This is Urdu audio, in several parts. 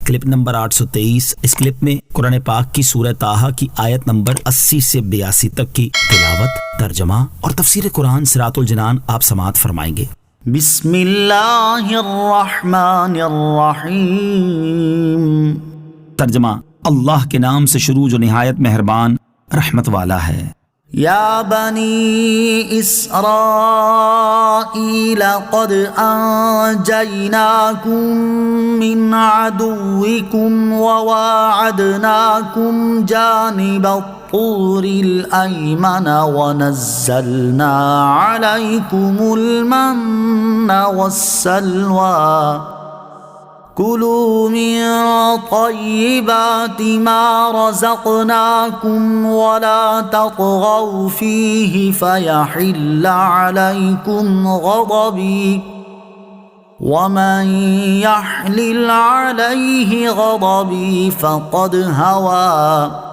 Clip number 823۔ اس کلپ میں قرآن پاک کی سورہ طٰہٰ کی آیت نمبر 80 سے 82 تک کی تلاوت، ترجمہ اور تفسیر قرآن صراط الجنان آپ سماعت فرمائیں گے۔ بسم اللہ الرحمن الرحیم۔ ترجمہ: اللہ کے نام سے شروع جو نہایت مہربان رحمت والا ہے۔ یا بنی اسرائیل قد انجیناکم من عدوکم وواعدناکم جانب الطور الایمن ونزلنا علیکم المن والسلوى کلوا من طیبات ما رزقناکم ولا تطغوا فیہ فیحل علیکم غضبی ومن یحلل علیہ غضبی فقد هوى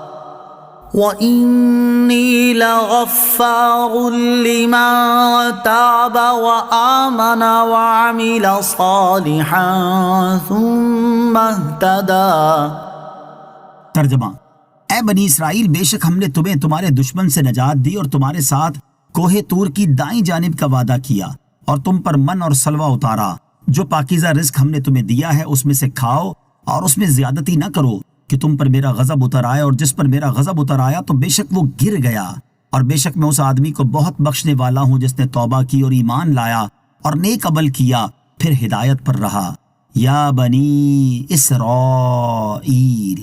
وَإِنِّي لَغَفَّارٌ لِمَن تَابَ وَآمَنَ وَعَمِلَ صَالِحًا ثُمَّ اهْتَدَى۔ ترجمہ: اے بنی اسرائیل، بے شک ہم نے تمہیں تمہارے دشمن سے نجات دی اور تمہارے ساتھ کوہ طور کی دائیں جانب کا وعدہ کیا اور تم پر من اور سلوہ اتارا۔ جو پاکیزہ رزق ہم نے تمہیں دیا ہے اس میں سے کھاؤ اور اس میں زیادتی نہ کرو کہ تم پر میرا غضب اتر آئے، اور جس پر میرا غضب اتر آیا تو بے شک وہ گر گیا، اور بے شک میں اس آدمی کو بہت بخشنے والا ہوں جس نے توبہ کی اور ایمان لایا اور نیک عمل کیا پھر ہدایت پر رہا۔ یا بنی اسرائیل،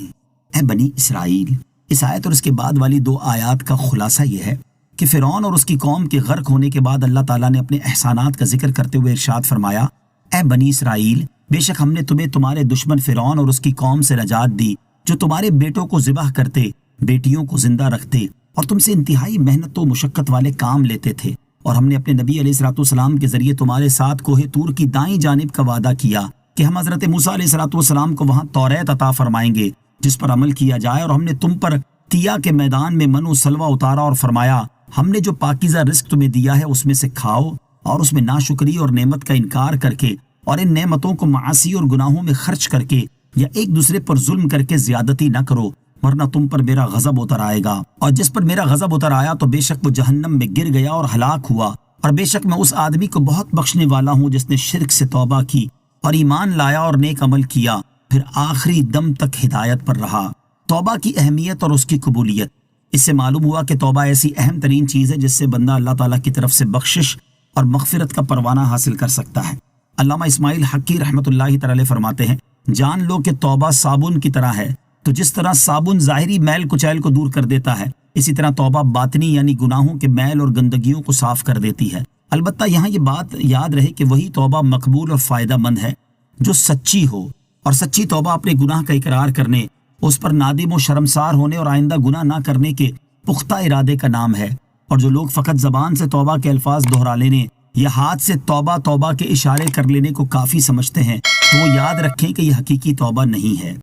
اے بنی اسرائیل۔ اس آیت اور اس کے بعد والی 2 آیات کا خلاصہ یہ ہے کہ فرعون اور اس کی قوم کے غرق ہونے کے بعد اللہ تعالیٰ نے اپنے احسانات کا ذکر کرتے ہوئے ارشاد فرمایا: اے بنی اسرائیل، بے شک ہم نے تمہیں تمہارے دشمن فرعون اور اس کی قوم سے نجات دی، جو تمہارے بیٹوں کو ذبح کرتے، بیٹیوں کو زندہ رکھتے اور تم سے انتہائی محنت و مشقت والے کام لیتے تھے، اور ہم نے اپنے نبی علیہ الصلوۃ والسلام کے ذریعے تمہارے ساتھ کوہ طور کی دائیں جانب کا وعدہ کیا کہ ہم حضرت موسیٰ علیہ الصلوۃ والسلام کو وہاں توریت عطا فرمائیں گے جس پر عمل کیا جائے، اور ہم نے تم پر طیہ کے میدان میں من و سلوہ اتارا اور فرمایا ہم نے جو پاکیزہ رزق تمہیں دیا ہے اس میں سے کھاؤ اور اس میں ناشکری اور نعمت کا انکار کر کے اور ان نعمتوں کو معاصی اور گناہوں میں خرچ کر کے یا ایک دوسرے پر ظلم کر کے زیادتی نہ کرو، ورنہ تم پر میرا غضب اتر آئے گا، اور جس پر میرا غضب اتر آیا تو بے شک وہ جہنم میں گر گیا اور ہلاک ہوا، اور بے شک میں اس آدمی کو بہت بخشنے والا ہوں جس نے شرک سے توبہ کی اور ایمان لایا اور نیک عمل کیا پھر آخری دم تک ہدایت پر رہا۔ توبہ کی اہمیت اور اس کی قبولیت۔ اس سے معلوم ہوا کہ توبہ ایسی اہم ترین چیز ہے جس سے بندہ اللہ تعالیٰ کی طرف سے بخشش اور مغفرت کا پروانہ حاصل کر سکتا ہے۔ علامہ اسماعیل حقی رحمۃ اللہ تعالی فرماتے ہیں: جان لو کہ توبہ صابن کی طرح ہے، تو جس طرح صابن ظاہری میل کچیل کو دور کر دیتا ہے، اسی طرح توبہ باطنی یعنی گناہوں کے میل اور گندگیوں کو صاف کر دیتی ہے۔ البتہ یہاں یہ بات یاد رہے کہ وہی توبہ مقبول اور فائدہ مند ہے جو سچی ہو، اور سچی توبہ اپنے گناہ کا اقرار کرنے، اس پر نادم و شرمسار ہونے اور آئندہ گناہ نہ کرنے کے پختہ ارادے کا نام ہے۔ اور جو لوگ فقط زبان سے توبہ کے الفاظ دہرا لینے یا ہاتھ سے توبہ توبہ کے اشارے کر لینے کو کافی سمجھتے ہیں تو وہ یاد رکھیں کہ یہ حقیقی توبہ نہیں ہے۔